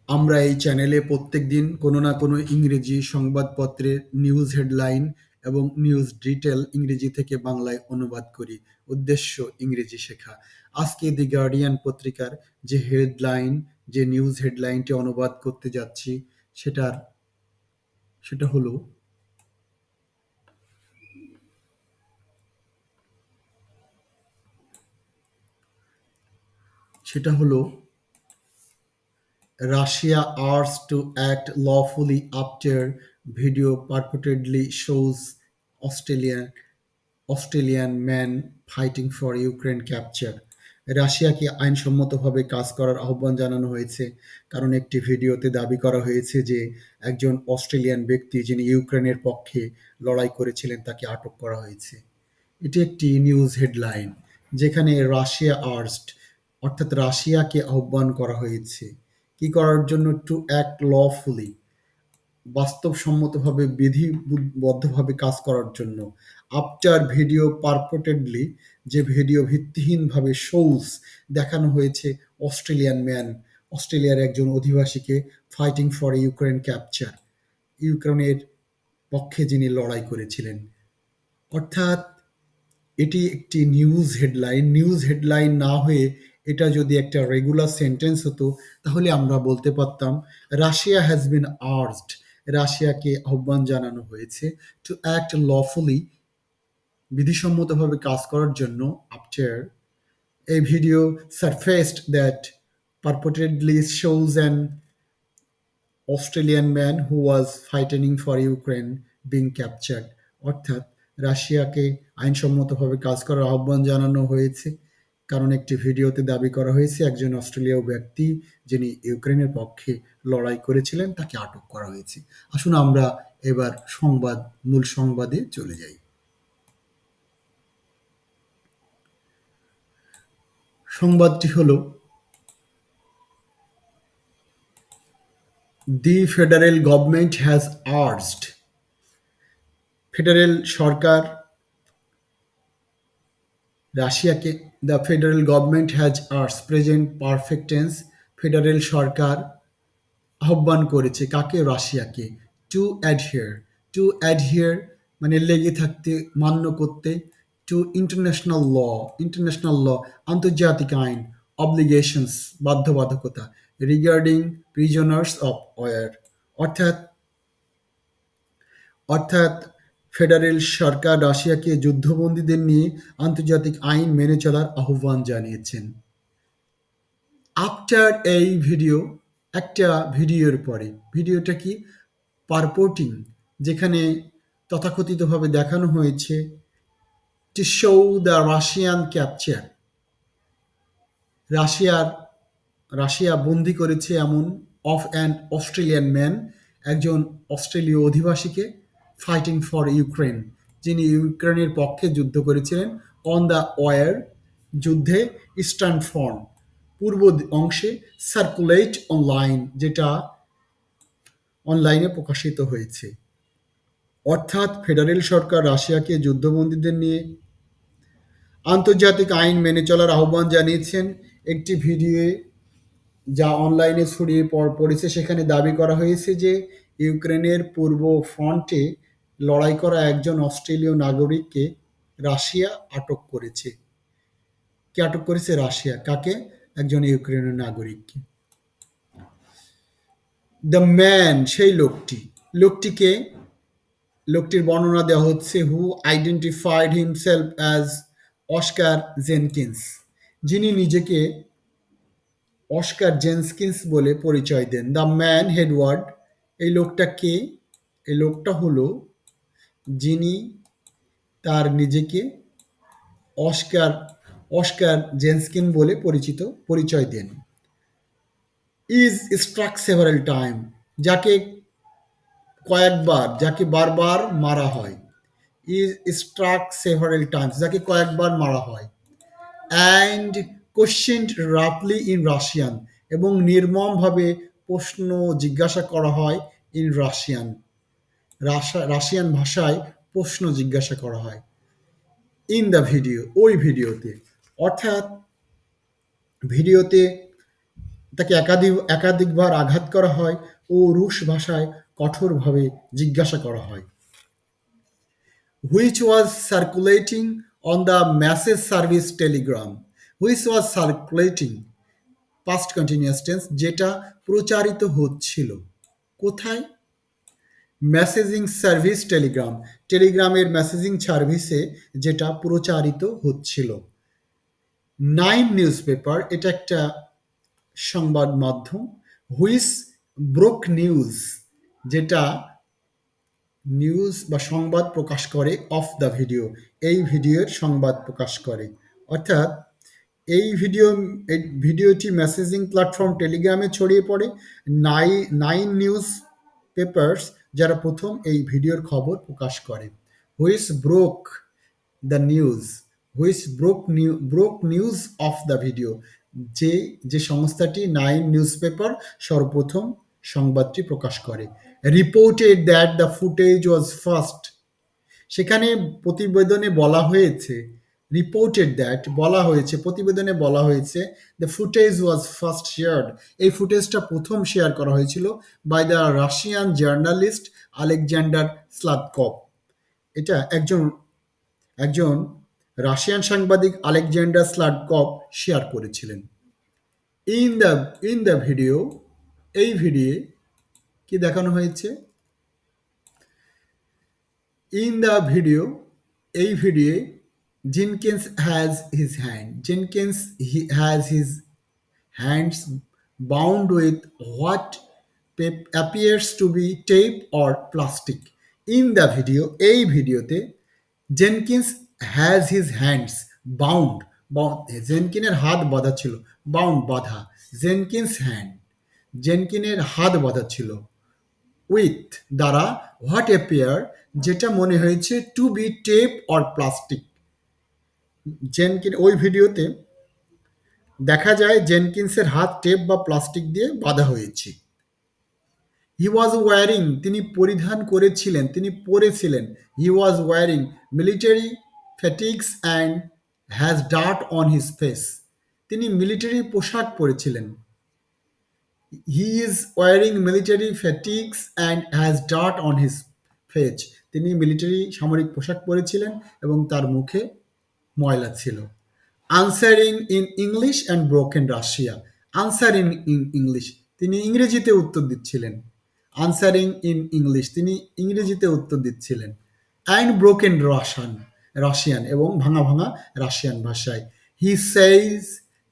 আমরা এই চ্যানেলে প্রত্যেকদিন কোনো না কোনো ইংরেজি সংবাদপত্রের নিউজ হেডলাইন এবং নিউজ ডিটেল ইংরেজি থেকে বাংলায় অনুবাদ করি। উদ্দেশ্য ইংরেজি শেখা। আজকে দি গার্ডিয়ান পত্রিকার যে হেডলাইন, যে নিউজ হেডলাইনটি অনুবাদ করতে যাচ্ছি সেটার সেটা হলো সেটা হলো Russia urged to act lawfully after video purportedly shows Australian Australian man fighting for Ukraine capture. রাশিয়াকে আইনসম্মতভাবে কাজ করার আহ্বান জানানো হয়েছে কারণ একটি ভিডিওতে দাবি করা হয়েছে যে একজন অস্ট্রেলিয়ান ব্যক্তি যিনি ইউক্রেনের পক্ষে লড়াই করেছিলেন তাকে আটক করা হয়েছে। এটি একটি নিউজ হেডলাইন যেখানে রাশিয়া আর্জড অর্থাৎ রাশিয়াকে আহ্বান করা হয়েছে কি করার জন্য টু অ্যাক্ট লফুলি বাস্তবসম্মতভাবে বিধিবদ্ধভাবে কাজ করার জন্য আফটার ভিডিও পারপোটেডলি যে ভিডিও ভিত্তিহীনভাবে শোজ দেখানো হয়েছে অস্ট্রেলিয়ান ম্যান অস্ট্রেলিয়ার একজন অধিবাসীকে ফাইটিং ফর ইউক্রেন ক্যাপচার ইউক্রেনের পক্ষে যিনি লড়াই করেছিলেন অর্থাৎ এটি একটি নিউজ হেডলাইন না হয়ে এটা যদি একটা রেগুলার সেন্টেন্স হতো তাহলে আমরা বলতে পারতাম রাশিয়া হ্যাজ বিন আর্জড রাশিয়াকে আহ্বান জানানো হয়েছে টু অ্যাক্ট লফুলি বিধিসম্মতভাবে কাজ করার জন্য after a video surfaced that purportedly shows an Australian man who was fighting for Ukraine being captured অর্থাৎ রাশিয়াকে আইনসম্মতভাবে কাজ করার আহ্বান জানানো হয়েছে কারণ একটি ভিডিওতে দাবি করা হয়েছে একজন অস্ট্রেলীয় ব্যক্তি যিনি ইউক্রেনের পক্ষে লড়াই করেছিলেন তাকে আটক করা হয়েছে। আসুন আমরা এবার মূল সংবাদে চলে যাই। সংবাদটি হলো the federal government has urged federal সরকার রাশিয়াকে the federal government has urged present perfect tense federal সরকার আহ্বান করেছে কাকে রাশিয়াকে টু অ্যাডহিয়ার মানে লেগে থাকতে মান্য করতে টু ইন্টারন্যাশনাল ল আন্তর্জাতিক আইন অব্লিগেশনস বাধ্যবাধকতা রিগার্ডিং প্রিজনার্স অফ ওয়ার অর্থাৎ অর্থাৎ ফেডারেল সরকার রাশিয়াকে যুদ্ধবন্দীদের নিয়ে আন্তর্জাতিক আইন মেনে চলার আহ্বান জানিয়েছেন। আফটার এই ভিডিও একটা ভিডিওর পরে ভিডিওটা কি পারপোর্টিং যেখানে তথাকথিতভাবে দেখানো হয়েছে to show the Russian capture রাশিয়ার রাশিয়া বন্দি করেছে এমন অফ অ্যান অস্ট্রেলিয়ান ম্যান একজন অস্ট্রেলীয় অধিবাসীকে ফাইটিং ফর ইউক্রেন যিনি ইউক্রেনের পক্ষে যুদ্ধ করেছিলেন অন দ্য ওয়ার যুদ্ধে ইস্টার্ন ফ্রন্ট পূর্ব অংশে সার্কুলেট অনলাইন যেটা অনলাইনে প্রকাশিত হয়েছে অর্থাৎ ফেডারেল সরকার রাশিয়াকে যুদ্ধবন্দীদের নিয়ে আন্তর্জাতিক আইন মেনে চলার আহ্বান জানিয়েছেন একটি ভিডিওয়ে যা অনলাইনে ছড়িয়ে পড়েছে সেখানে দাবি করা হয়েছে যে ইউক্রেনের পূর্ব ফ্রন্টে লড়াই করা একজন অস্ট্রেলীয় নাগরিককে রাশিয়া আটক করেছে। কে আটক করেছে? রাশিয়া। কাকে? একজন ইউক্রেনের নাগরিককে। দ্য ম্যান সেই লোকটিকে লোকটির বর্ণনা দেওয়া হচ্ছে who identified himself as Oscar Jenkins যিনি নিজেকে অস্কার জেনকিন্স বলে পরিচয় দেন। দ্য ম্যান হেডওয়ার্ড এই লোকটা কে? এই লোকটা হলো যিনি তার নিজেকে অস্কার অস্কার জেনস্কিন বলে পরিচয় দেন। ইজ স্ট্রাক সেভারাল টাইম যাকে বারবার মারা হয়। ইজ স্ট্রাক সেভারাল টাইমস যাকে কয়েকবার মারা হয়। অ্যান্ড কোশ্চেনড রাফলি ইন রাশিয়ান এবং নির্মমভাবে প্রশ্ন জিজ্ঞাসা করা হয় ইন রাশিয়ান ভাষায় প্রশ্ন জিজ্ঞাসা করা হয় ইন দ্য ভিডিও ওই ভিডিওতে অর্থাৎ ভিডিওতে তাকে একাধিকবার আঘাত করা হয় ও রুশ ভাষায় কঠোরভাবে জিজ্ঞাসা করা হয়, which was circulating on the message service telegram, which was circulating past continuous tense, যেটা প্রচারিত হচ্ছিল কোথায়, মেসেজিং সার্ভিস টেলিগ্রাম, টেলিগ্রামের মেসেজিং সার্ভিসে যেটা প্রচারিত হচ্ছিল। নাইন নিউজ পেপার, এটা একটা সংবাদ মাধ্যম, হুইস ব্রোক নিউজ, যেটা নিউজ বা সংবাদ প্রকাশ করে, অফ দ্য ভিডিও, এই ভিডিওর সংবাদ প্রকাশ করে। অর্থাৎ এই ভিডিওটি মেসেজিং প্ল্যাটফর্ম টেলিগ্রামে ছড়িয়ে পড়ে। নাইন নিউজ পেপার্স যারা প্রথম এই ভিডিওর খবর প্রকাশ করে। Which broke the news, broke news of the video, যে যে সংস্থাটি নাইন নিউজ পেপার সর্বপ্রথম সংবাদটি প্রকাশ করে। Reported that the footage was first, সেখানে প্রতিবেদনে বলা হয়েছে, রিপোর্টেড দ্যাট বলা হয়েছে, প্রতিবেদনে বলা হয়েছে, the footage was first shared, এই ফুটেজটা প্রথম শেয়ার করা হয়েছিল by the Russian journalist Alexander Sladkov. এটা একজন একজন রাশিয়ান সাংবাদিক আলেকজান্ডার স্লাডকভ শেয়ার করেছিলেন। ইন দ্য ভিডিও, এই ভিডিও কি দেখানো হয়েছে, ইন দ্য ভিডিও, এই video, Jenkins has his hands bound with what appears to be tape or plastic. In the video, এই ভিডিওতে Jenkins has his hands bound, জেনকিনের হাত বাঁধা ছিল, বাউন্ড বাঁধা, জেনকিনের হাত বাঁধা ছিল, উইথ দ্বারা, হোয়াট অ্যাপিয়ার যেটা মনে হয়েছে, to be tape or plastic, ওই ভিডিওতে দেখা যায় জেনকিন্সের হাত টেপ বা প্লাস্টিক দিয়ে বাঁধা হয়েছে। হি ওয়াজ ওয়ারিং, তিনি পরিধান করেছিলেন, তিনি পরেছিলেন, he was wearing military fatigues and has dirt on his face, তিনি মিলিটারি পোশাক পরেছিলেন। He is wearing military fatigues and has dirt on his face, তিনি মিলিটারি সামরিক পোশাক পরেছিলেন এবং তার মুখে ময়লা ছিল। Answering in English and broken Russia, answering in English, তিনি ইংরেজিতে উত্তর দিচ্ছিলেন, আনসারিং ইন ইংলিশ, তিনি ইংরেজিতে উত্তর দিচ্ছিলেন, অ্যান্ড ব্রোকেন রাশিয়ান, এবং ভাঙা ভাঙা রাশিয়ান ভাষায়। He says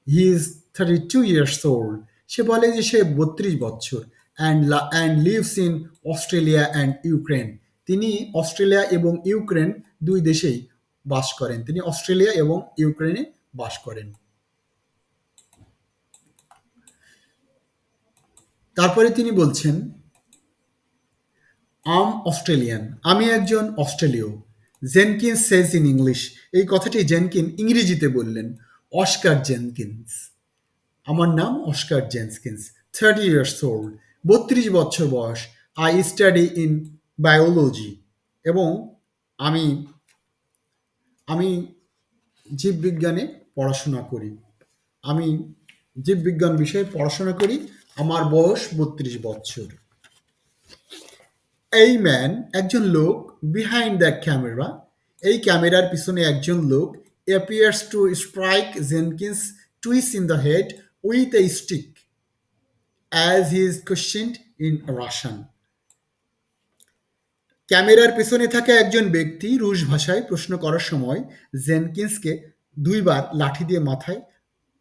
he is 32 years old, সে বলে যে সে 32 বছর, and lives in Australia and Ukraine, তিনি অস্ট্রেলিয়া এবং ইউক্রেন দুই দেশেই বাস করেন, তিনি অস্ট্রেলিয়া এবং ইউক্রেনে বাস করেন। তারপরে তিনি বলছেন, অস্ট্রেলিয়ান, আমি একজন অস্ট্রেলীয়। জেনকিন্স সেজ ইন ইংলিশ, এই কথাটি জেনকিন ইংরেজিতে বললেন। অস্কার জেনকিন্স, আমার নাম অস্কার জেনকিন্স, 30 ইয়ার্স ওল্ড, 32 বছর বয়স। আই স্টাডি ইন বায়োলজি, এবং আমি আমি জীববিজ্ঞানে পড়াশোনা করি, আমি জীববিজ্ঞান বিষয়ে পড়াশোনা করি, আমার বয়স 32 বছর। এই ম্যান, একজন লোক, বিহাইন্ড দ্য ক্যামেরা, এই ক্যামেরার পিছনে একজন লোক, appears to strike Jenkins twice in the head with a stick as he is questioned in Russian. ক্যামেরার পেছনে থাকা একজন ব্যক্তি রুশ ভাষায় প্রশ্ন করার সময় জেনকিন্সকে দুইবার লাঠি দিয়ে মাথায়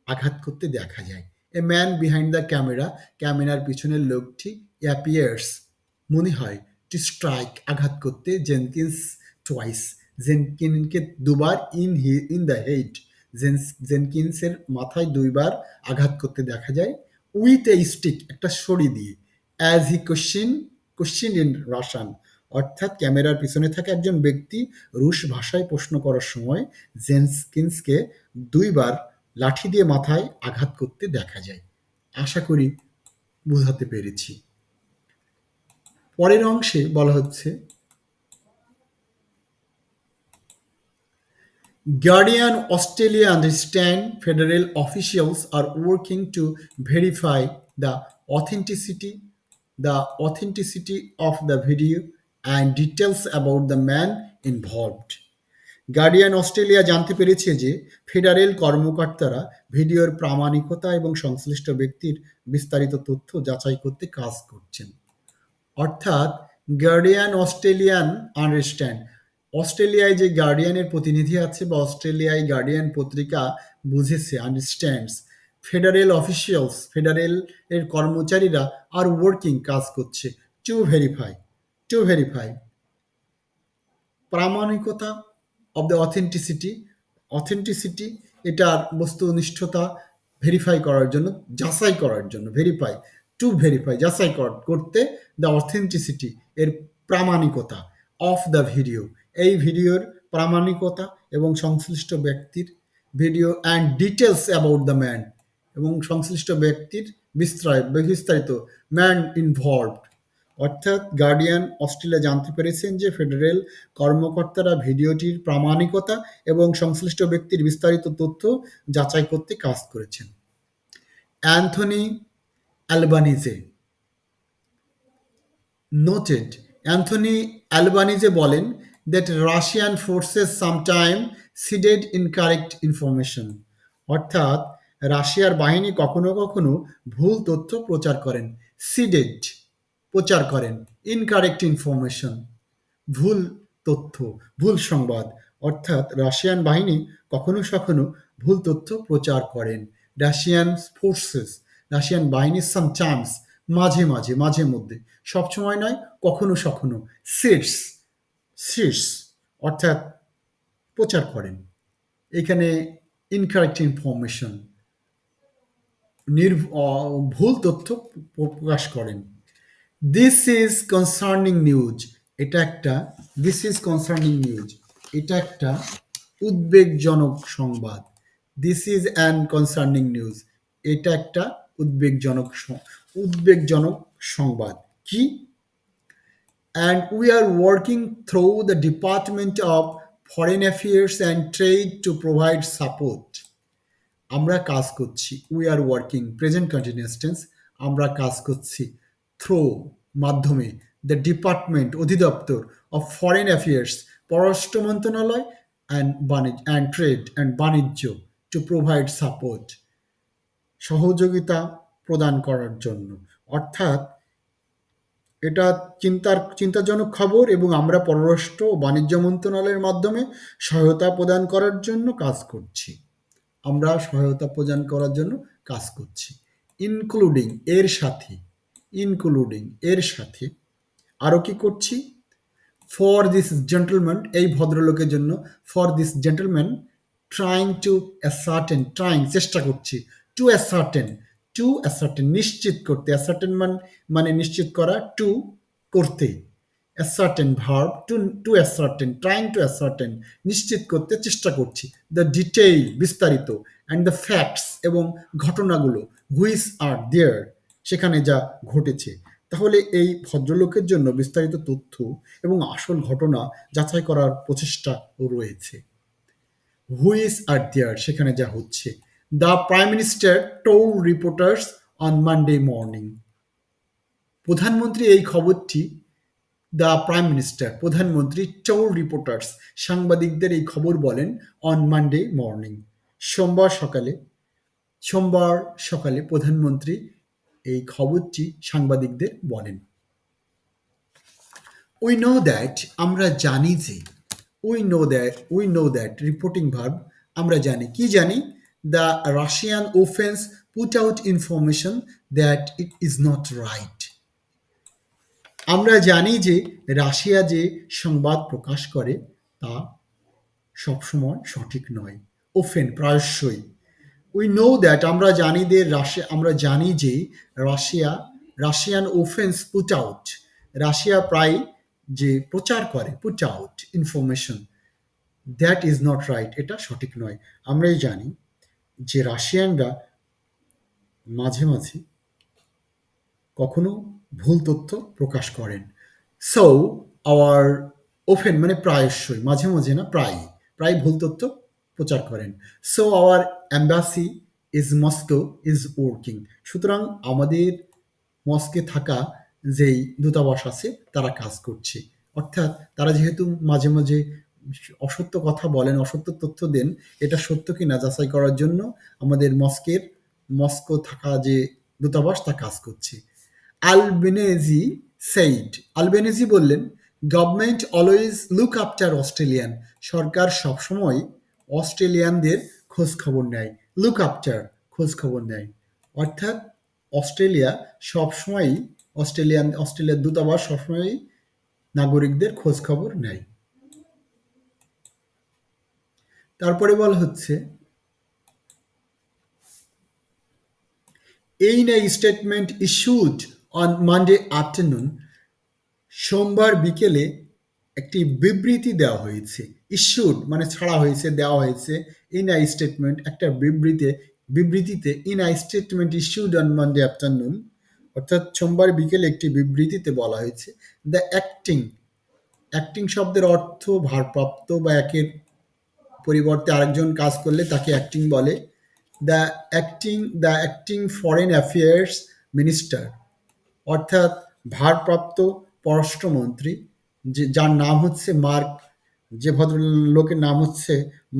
আঘাত করতে দেখা যায়। A man behind the camera, ক্যামেরার পিছনের লোকটি, অ্যাপিয়ার্স মনে হয়, টু স্ট্রাইক আঘাত করতে, জেনকিন্স টুয়াইস, জেনকিনকে দুবার, ইন দ্য হেড, জেনকিন্সের মাথায় দুইবার আঘাত করতে দেখা যায়, উইথ এ স্টিক একটা ছড়ি দিয়ে, as he question in Russian, অর্থাৎ ক্যামেরার পিছনে থাকা একজন ব্যক্তি রুশ ভাষায় প্রশ্ন করার সময় জেনকিন্সকে দুইবার লাঠি দিয়ে মাথায় আঘাত করতে দেখা যায়। আশা করি বুঝাতে পেরেছি। পরের অংশে বলা হচ্ছে, Guardian Australia understand federal officials are working to verify the authenticity of the video and details about the man involved. Guardian Australia জানতে পেরেছে যে ফেডারেল কর্মকর্তারা ভিডিওর প্রামাণিকতা এবং সংশ্লিষ্ট ব্যক্তির বিস্তারিত তথ্য যাচাই করতে কাজ করছেন। অর্থাৎ গার্ডিয়ান অস্ট্রেলিয়ান আন্ডারস্ট্যান্ড, অস্ট্রেলিয়ায় যে গার্ডিয়ানের প্রতিনিধি আছে বা অস্ট্রেলিয়ায় গার্ডিয়ান পত্রিকা বুঝেছে, আন্ডারস্ট্যান্ডস ফেডারেল অফিসিয়ালস, ফেডারেল এর কর্মচারীরা আর ওয়ার্কিং কাজ করছে টু ভেরিফাই প্রামাণিকতা অব দ্য অথেন্টিসিটি এটার বস্তুনিষ্ঠতা ভেরিফাই করার জন্য, যাচাই করার জন্য, ভেরিফাই যাচাই করতে, দ্য অথেন্টিসিটি এর প্রামাণিকতা, অফ দ্য ভিডিও এই ভিডিওর প্রামাণিকতা এবং সংশ্লিষ্ট ব্যক্তির video and details about the man এবং সংশ্লিষ্ট ব্যক্তির বিস্তারিত ম্যান ইনভলভড। অর্থাৎ গার্ডিয়ান অস্ট্রেলিয়া জানতে পেরেছেন যে ফেডারেল কর্মকর্তারা ভিডিওটির প্রামাণিকতা এবং সংশ্লিষ্ট ব্যক্তির বিস্তারিত তথ্য যাচাই করতে কাজ করেছেন। অ্যান্থনি অ্যালবানিজে noted, অ্যান্থনি অ্যালবানিজে বলেন that Russian forces sometimes seeded incorrect information, অর্থাৎ রাশিয়ার বাহিনী কখনো কখনো ভুল তথ্য প্রচার করেন, সিডেড প্রচার করেন, ইনকারেক্ট ইনফরমেশন ভুল তথ্য, ভুল সংবাদ, অর্থাৎ রাশিয়ান বাহিনী কখনো কখনো ভুল তথ্য প্রচার করেন। রাশিয়ান ফোর্সেস, রাশিয়ান বাহিনী সামটাইমস মাঝে মধ্যে, সবসময় নয়, কখনো কখনো, সিডস সিডস অর্থাৎ প্রচার করেন। এখানে ইনকারেক্ট ইনফরমেশন ভুল তথ্য প্রকাশ করেন। দিস ইজ কনসার্নিং নিউজ, এটা একটা দিস ইজ কনসার্নিং নিউজ এটা একটা উদ্বেগজনক সংবাদ। This is an concerning news, এটা একটা উদ্বেগজনক সংবাদ। কি? And we are working through the department of foreign affairs and trade to provide support. আমরা কাজ করছি, we are working present continuous tense, আমরা কাজ করছি, থ্রো মাধ্যমে, দ্য ডিপার্টমেন্ট অধিদপ্তর, অফ ফরেন অ্যাফেয়ার্স পররাষ্ট্র মন্ত্রণালয়, অ্যান্ড ট্রেড অ্যান্ড বাণিজ্য, টু প্রোভাইড সাপোর্ট সহযোগিতা প্রদান করার জন্য। অর্থাৎ এটা চিন্তাজনক খবর এবং আমরা পররাষ্ট্র ও বাণিজ্য মন্ত্রণালয়ের মাধ্যমে সহায়তা প্রদান করার জন্য কাজ করছি। আমরা সহায়তা প্রদান করার জন্য কাজ করছি। ইনক্লুডিং এর সাথে আরও কি করছি? ফর দিস জেন্টলম্যান, এই ভদ্রলোকের জন্য, ফর দিস জেন্টলম্যান ট্রাইং চেষ্টা করছি, টু অ্যাসার্টেন নিশ্চিত করতে, মানে নিশ্চিত করা, টু করতে, ascertain verb, to ascertain, trying to ascertain নিশ্চিত করতে চেষ্টা করছি, দ্য ডিটেইল বিস্তারিত, অ্যান্ড দ্য ফ্যাক্টস এবং ঘটনাগুলো, হুইচ আর দেয়ার সেখানে যা ঘটেছে। তাহলে এই ভদ্রলোকের জন্য বিস্তারিত তথ্য এবং আসল ঘটনা যাচাই করার প্রচেষ্টা রয়েছে। হুইচ আর দেয়ার সেখানে যা হচ্ছে। The prime minister told reporters on Monday morning, প্রধানমন্ত্রী এই খবরটি, দ্য প্রাইম মিনিস্টার প্রধানমন্ত্রী, টোল্ড রিপোর্টার্স সাংবাদিকদের এই খবর বলেন, অন মানডে মর্নিং সোমবার সকালে প্রধানমন্ত্রী এই খবরটি সাংবাদিকদের বলেন। উই নো দ্যাট, আমরা জানি যে, we know that reporting verb, আমরা জানি, কি জানি? The Russian offence put out information that it is not right, আমরা জানি যে রাশিয়া যে সংবাদ প্রকাশ করে তা সবসময় সঠিক নয়। ওফেন প্রায়শই, উই নো দ্যাট আমরা জানি যে Russian offence put out, Russia প্রায় যে প্রচার করে, put out information that is not right, এটা সঠিক নয়। আমরাই জানি যে রাশিয়ানরা মাঝে মাঝে কখনো ভুল তথ্য প্রকাশ করেন। আওয়ার ওফেন মানে প্রায়শই, মাঝে মাঝে না, প্রায় ভুল তথ্য প্রচার করেন। So our embassy is Moscow is working. সুতরাং আমাদের মস্কে থাকা যেই দূতাবাস আছে তারা কাজ করছে। অর্থাৎ তারা যেহেতু মাঝে মাঝে অসত্য কথা বলেন, অসত্য তথ্য দেন, এটা সত্য কিনা যাচাই করার জন্য আমাদের মস্কো থাকা যে দূতাবাস তা কাজ করছে। আলবেনেজি সেইড, আলবেনেজি বললেন, government always look after Australian. সরকার সবসময় অস্ট্রেলিয়ানদের খোঁজ খবর নেয়। লুক আফটার, খোঁজ খবর নেয়। অর্থাৎ অস্ট্রেলিয়া সবসময়ই অস্ট্রেলিয়ার দূতাবাস সবসময়ই নাগরিকদের খোঁজ খবর নেয়। তারপরে বলা হচ্ছে, in a statement issued on Monday afternoon, সোমবার বিকেলে একটি বিবৃতি দেওয়া হয়েছে। ইস্যুড মানে ছাড়া হয়েছে, দেওয়া হয়েছে। ইন আই স্টেটমেন্ট একটা বিবৃতিতে in I statement issued on Monday afternoon, অর্থাৎ সোমবার বিকেলে একটি বিবৃতিতে বলা হয়েছে, দ্য অ্যাক্টিং, অ্যাক্টিং শব্দের অর্থ ভারপ্রাপ্ত বা একের পরিবর্তে আরেকজন কাজ করলে তাকে অ্যাক্টিং বলে। The acting foreign affairs minister, অর্থাৎ ভারপ্রাপ্ত পররাষ্ট্রমন্ত্রী, যার নাম হচ্ছে যে ভদ্রলোকের নাম হচ্ছে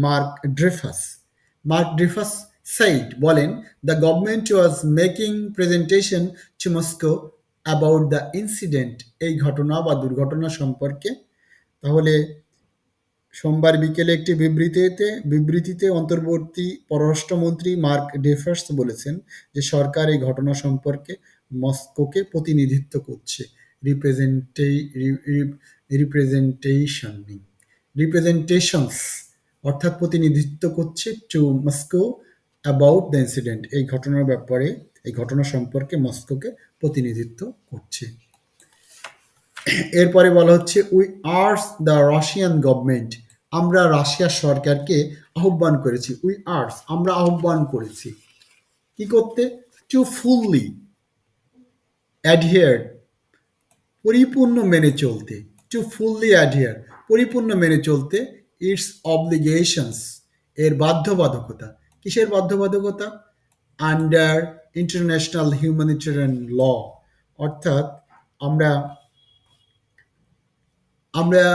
Mark Dreyfus. Mark Dreyfus said বলেন, the government was making presentation to Moscow about the incident, এই ঘটনা বা দুর্ঘটনা সম্পর্কে। তাহলে সোমবার বিকেলে একটি বিবৃতিতে অন্তর্বর্তী পররাষ্ট্রমন্ত্রী মার্ক ডেফার্স বলেছেন যে সরকার এই ঘটনা সম্পর্কে মস্কোকে প্রতিনিধিত্ব করছে। রিপ্রেজেন্টেশনস অর্থাৎ প্রতিনিধিত্ব করছে to Moscow about the incident, এই ঘটনার ব্যাপারে, এই ঘটনা সম্পর্কে মস্কোকে প্রতিনিধিত্ব করছে। এরপরে বলা হচ্ছে, we urge the Russian government, আমরা রাশিয়ার সরকারকে আহ্বান করেছি। উই আর্জ, আমরা আহ্বান করেছি কি করতে? টু ফুললি অ্যাডহিয়ার, পরিপূর্ণ মেনে চলতে। টু ফুললি অ্যাডহিয়ার, পরিপূর্ণ মেনে চলতে। ইটস অব্লিগেশনস, এর বাধ্যবাধকতা। কিসের বাধ্যবাধকতা? আন্ডার ইন্টারন্যাশনাল হিউম্যানিটেরিয়ান ল, অর্থাৎ আমরা আমরা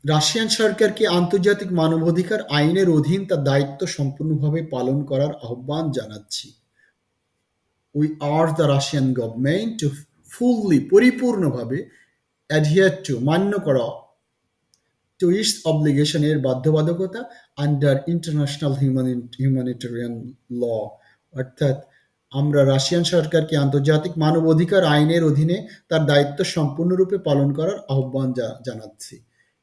রাশিয়ান সরকারকে আন্তর্জাতিক মানবাধিকার আইনের অধীন তার দায়িত্ব সম্পূর্ণভাবে পালন করার আহ্বান জানাচ্ছি। We urge the Russian government to fully, পরিপূর্ণভাবে, অ্যাডহিয়ার টু, মান্য করা, টু ইটস অব্লিগেশন, এর বাধ্যবাধকতা, আন্ডার ইন্টারন্যাশনাল হিউম্যানিটেরিয়ান ল, অর্থাৎ আমরা রাশিয়ান সরকারকে আন্তর্জাতিক মানবাধিকার আইনের অধীনে তার দায়িত্ব সম্পূর্ণরূপে পালন করার আহ্বান জানাচ্ছি।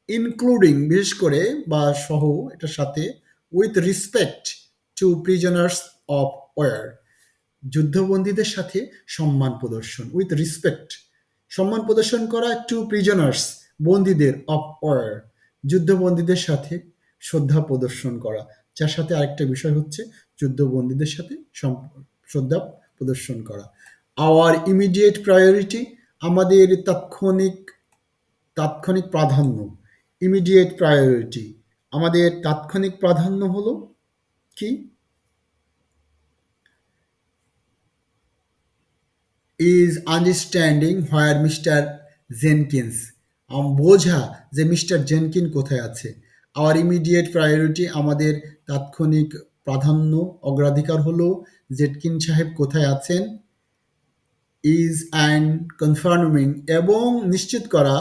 ইনক্লুডিং, বিশেষ করে বা সহ, এটার সাথে, with respect to prisoners of war, যুদ্ধবন্দীদের সাথে সম্মান প্রদর্শন। উইথ রিসপেক্ট, সম্মান প্রদর্শন করা, টু প্রিজনার্স, বন্দীদের, অফ ওয়ার, যুদ্ধবন্দীদের সাথে শ্রদ্ধা প্রদর্শন করা। যার সাথে আরেকটা বিষয় হচ্ছে যুদ্ধবন্দীদের সাথে শ্রদ্ধা প্রদর্শন করা। আওয়ার ইমিডিয়েট প্রায়োরিটি, আমাদের তাৎক্ষণিক প্রাধান্য। ইমিডিয়েট প্রায়োরিটি, আমাদের তাৎক্ষণিক প্রাধান্য হলো কি? Is understanding where mister Jenkins, বোঝা যে মিস্টার জেনকিন কোথায় আছে। আওয়ার ইমিডিয়েট প্রায়োরিটি, আমাদের তাৎক্ষণিক প্রাধান্য, অগ্রাধিকার হলো জেটকিন সাহেব কোথায় আছেন। ইজ অ্যান্ড কনফার্মিং, এবং নিশ্চিত করা,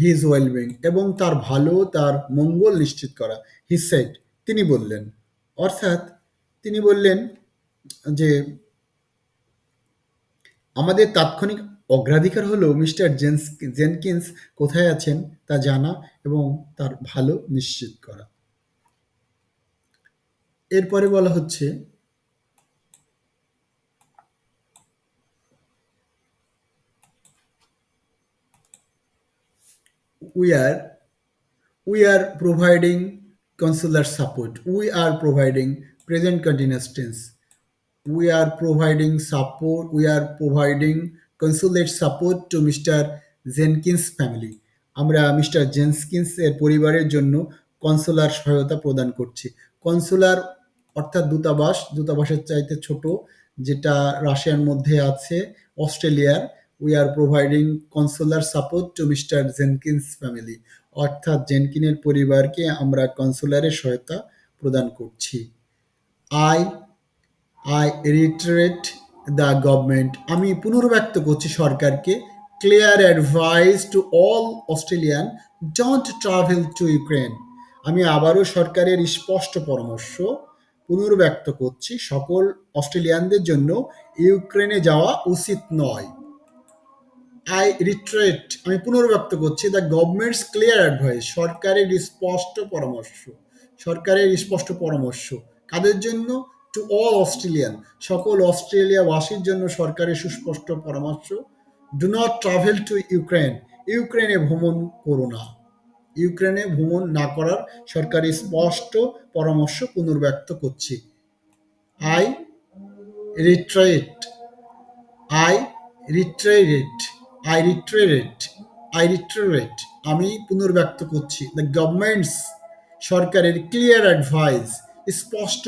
হিজ ওয়েলবিং, এবং তার ভালো, তার মঙ্গল নিশ্চিত করা। হি সেড, তিনি বললেন, অর্থাৎ তিনি বললেন যে আমাদের তাৎক্ষণিক অগ্রাধিকার হলো মিস্টার জেনকিন্স কোথায় আছেন তা জানা এবং তার ভালো নিশ্চিত করা। এরপরে বলা হচ্ছে, we are we are providing consular support. We are providing, present continuous tense. We are providing support. We are providing consulate support to Mr. Jenkins family. আমরা মিস্টার জেনকিন্স এর পরিবারের জন্য কনসুলার সহায়তা প্রদান করছি। কনসুলার অর্থাৎ দূতাবাস, দূতাবাসের চাইতে ছোট, যেটা রাশিয়ার মধ্যে আছে, অস্ট্রেলিয়ার। We are providing consular support to mister Jenkins family, অর্থাৎ জেনকিনের পরিবারকে আমরা কনসুলারের সহায়তা প্রদান করছি। I I reiterate the government, আমি পুনর্ব্যক্ত করছি সরকারকে, clear advice to all Australian, don't travel to Ukraine. আমি আবারও সরকারের স্পষ্ট পরামর্শ পুনর্ব্যক্ত করছি, সকল অস্ট্রেলিয়ানদের জন্য ইউক্রেনে যাওয়া উচিত নয়। আই রিট্রেট, আমি পুনর্ব্যক্ত করছি, দ্য গভর্নমেন্টস ক্লিয়ার অ্যাডভাইস, সরকারের স্পষ্ট পরামর্শ কাদের জন্য? টু অল অস্ট্রেলিয়ান, সকল অস্ট্রেলিয়াবাসীর জন্য সরকারের সুস্পষ্ট পরামর্শ, do not travel to Ukraine, ইউক্রেনে ভ্রমণ করো না, ইউক্রেনে ভ্রমণ না করার সরকারের স্পষ্ট পরামর্শ পুনর্ব্যক্ত করছি। I retreat I retreat I retreat I retreat আমি পুনর্ব্যক্ত করছি, দ্য গভর্নমেন্টস, সরকারের ক্লিয়ার অ্যাডভাইস, স্পষ্ট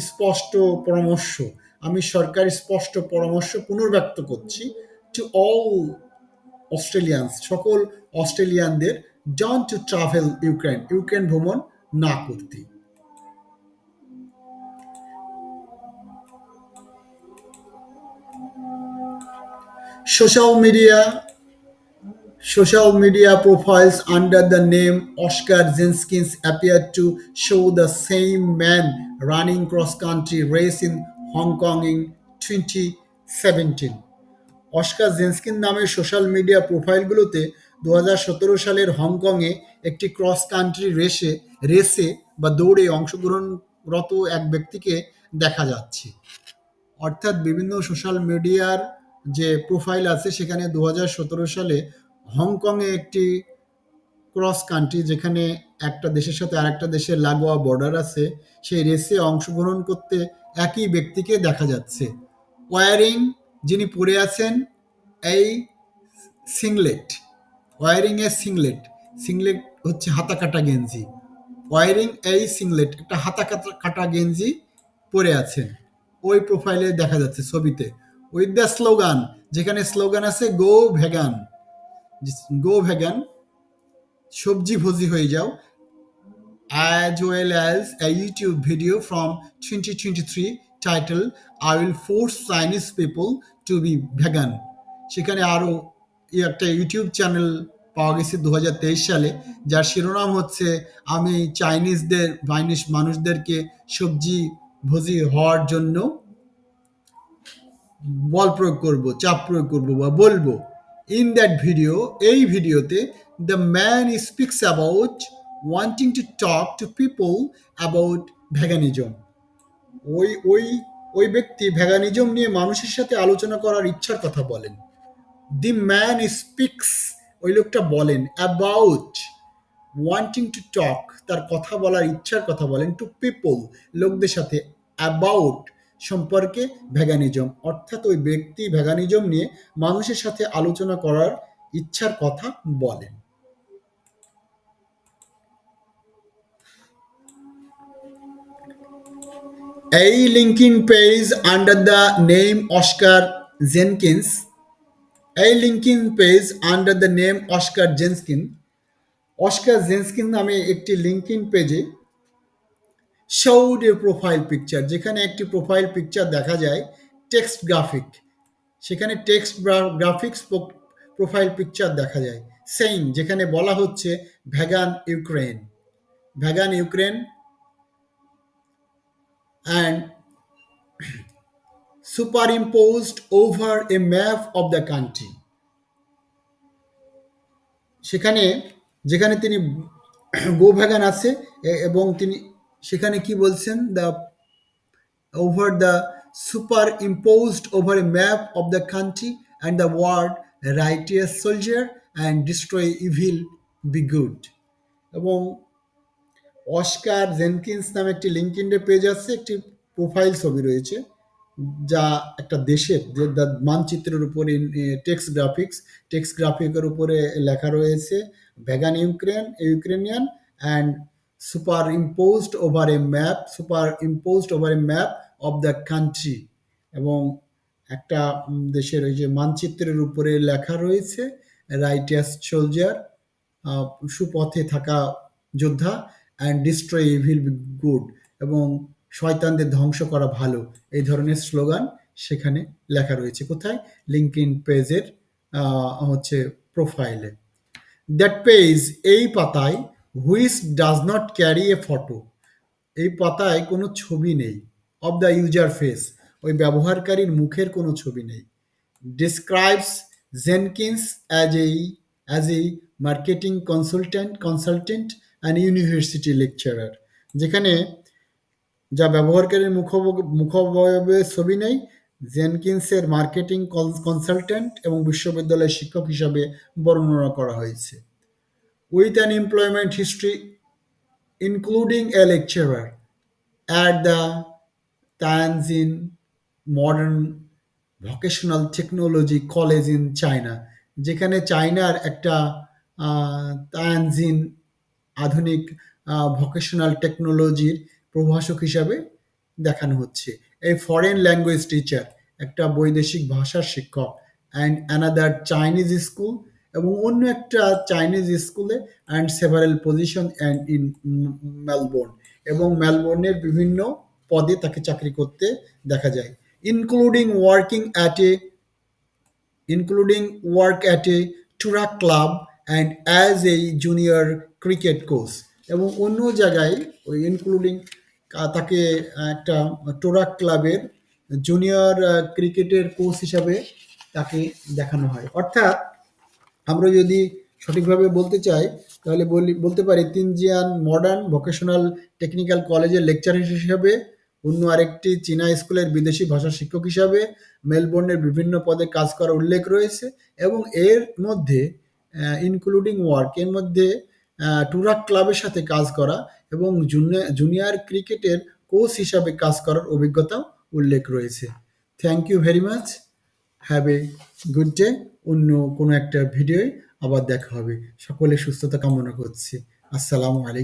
স্পষ্ট পরামর্শ, আমি সরকারের স্পষ্ট পরামর্শ পুনর্ব্যক্ত করছি, টু অল অস্ট্রেলিয়ানস, সকল অস্ট্রেলিয়ানদের, ডন টু ট্রাভেল ইউক্রেন, ইউক্রেন ভ্রমণ না করতে। Social media Social media profiles under the name Oscar Jenkins appear to show the same man running cross-country race in Hong Kong in 2017। Oscar জেনস্কিন নামের social media প্রোফাইলগুলোতে 2017 সালের হংকংয়ে একটি cross country রেসে বা দৌড়ে অংশগ্রহণরত এক ব্যক্তিকে দেখা যাচ্ছে। অর্থাৎ বিভিন্ন সোশ্যাল মিডিয়ার যে প্রোফাইল আছে সেখানে 2017 সালে হংকংয়ে একটি ক্রস কান্ট্রি, যেখানে একটা দেশের সাথে আরেকটা দেশের লাগোয়া বর্ডার আছে, সেই রেসে অংশগ্রহণ করতে একই ব্যক্তিকে দেখা যাচ্ছে। ওয়ারিং, যিনি পরে আছেন এই সিংলেট, ওয়ারিং এ সিংলেট, সিংলেট হচ্ছে হাতা কাটা গেঞ্জি, ওয়ারিং এই সিংলেট, একটা হাতা কাটা কাটা গেঞ্জি পরে আছেন, ওই প্রোফাইলে দেখা যাচ্ছে ছবিতে। উইথ দ্য স্লোগান, যেখানে স্লোগান আছে গো ভেগান, গো ভেগান, সবজি ভোজি হয়ে যাও, as well as a YouTube video from 2023 titled I will force Chinese people to be vegan। সেখানে আরও একটা ইউটিউব চ্যানেল পাওয়া গেছে 2023 সালে, যার শিরোনাম হচ্ছে আমি চাইনিজ মানুষদেরকে সবজি ভোজি হওয়ার জন্য বল প্রয়োগ করব, চাপ প্রয়োগ করব বা বলবো। ইন দ্যাট ভিডিও, এই ভিডিওতে, the man speaks about wanting to talk to people about veganism. ওই ওই ওই ব্যক্তি ভ্যাগানিজম নিয়ে মানুষের সাথে আলোচনা করার ইচ্ছার কথা বলেন। দি ম্যান স্পিক্স, ওই লোকটা বলেন, অ্যাবাউট ওয়ান্টিং টু টক, তার কথা বলার ইচ্ছার কথা বলেন, টু পিপল, লোকদের সাথে, অ্যাবাউট সম্পর্কে, ভ্যাগানিজম, অর্থাৎ ওই ব্যক্তি ভ্যাগানিজম নিয়ে মানুষের সাথে আলোচনা করার ইচ্ছার কথা বলেন। A LinkedIn page under the name Oscar Jenkins, a LinkedIn page under the name Oscar Jenkins, Oscar Jenkins নামে একটি লিঙ্কইন পেজে showed a প্রোফাইল পিকচার, যেখানে একটি প্রোফাইল পিকচার দেখা যায় টেক্সট গ্রাফিক, সেখানে টেক্সট গ্রাফিক্স প্রোফাইল পিকচার দেখা যায়, সেইং, যেখানে বলা হচ্ছে vegan Ukraine, vegan Ukraine and superimposed over a map of the country। সেখানে, যেখানে তিনি গো ভ্যাগান আছে এবং তিনি সেখানে কি বলছেন, the over the superimposed over a map of the country and the word righteous soldier and destroy evil be good। এবং অস্কার জেনকিন্স নামে একটি লিঙ্কডইন পেজ আছে, একটি প্রোফাইল ছবি রয়েছে, যা একটা দেশের যে মানচিত্রের উপরে টেক্সট গ্রাফিকের উপরে লেখা রয়েছে vegan Ukrainian and super over a map of the country, এবং একটা দেশের ওই যে মানচিত্রের উপরে লেখা রয়েছে রাইটিয়াস সোলজার, সুপথে থাকা যোদ্ধা, অ্যান্ড ডিস্ট্রয় ইভিল গুড, এবং শয়তানদের ধ্বংস করা ভালো, এই ধরনের স্লোগান সেখানে লেখা রয়েছে। কোথায়? লিঙ্কডইন পেজের হচ্ছে প্রোফাইলে। দ্যাট পেজ, এই পাতায়, which does not carry a photo, এই পাতায় কোনো ছবি নেই, অফ দ্য ইউজার ফেস, ওই ব্যবহারকারীর মুখের কোনো ছবি নেই, describes Jenkins as a marketing consultant and university lecturer, যেখানে যা ব্যবহারকারীর মুখাবয়বের ছবি নেই, জেনকিন্সের মার্কেটিং কনসালট্যান্ট এবং বিশ্ববিদ্যালয়ের শিক্ষক হিসাবে বর্ণনা করা হয়েছে। With an employment history including A lecturer at the Tianjin Modern vocational technology college in China, যেখানে চায়নার একটা তায়ানজিন আধুনিক ভোকেশনাল টেকনোলজির প্রভাষক হিসাবে দেখানো হচ্ছে। এই ফরেন ল্যাঙ্গুয়েজ টিচার, একটা বৈদেশিক ভাষার শিক্ষক, অ্যান্ড অ্যানাদার চাইনিজ স্কুল, এবং অন্য একটা চাইনিজ স্কুলে, and several position and in Melbourne, এবং মেলবোর্নের বিভিন্ন পদে তাকে চাকরি করতে দেখা যায়। Including working at a including work at a Turak club and as a junior cricket coach, এবং অন্য জায়গায় ওই ইনক্লুডিং তাকে একটা টোরাক ক্লাবের জুনিয়র ক্রিকেটের কোচ হিসাবে তাকে দেখানো হয়। অর্থাৎ আমরা যদি সঠিকভাবে বলতে চাই তাহলে বলতে পারি তিনজিয়ান মডার্ন ভোকেশনাল টেকনিক্যাল কলেজের লেকচার হিসেবে, অন্য আরেকটি চীনা স্কুলের বিদেশি ভাষা শিক্ষক হিসাবে মেলবোর্নের বিভিন্ন পদে কাজ করার উল্লেখ রয়েছে, এবং এর মধ্যে ইনক্লুডিং ওয়ার্ক, এর মধ্যে টুরাক ক্লাবের সাথে কাজ করা এবং জুনিয়র ক্রিকেটের কোচ হিসাবে কাজ করার অভিজ্ঞতা উল্লেখ রয়েছে। Thank you very much, have a good day. অন্য কোনো একটা ভিডিওয় আবার দেখা হবে। সকলের সুস্থতা কামনা করছি। আসসালামু আলাইকুম।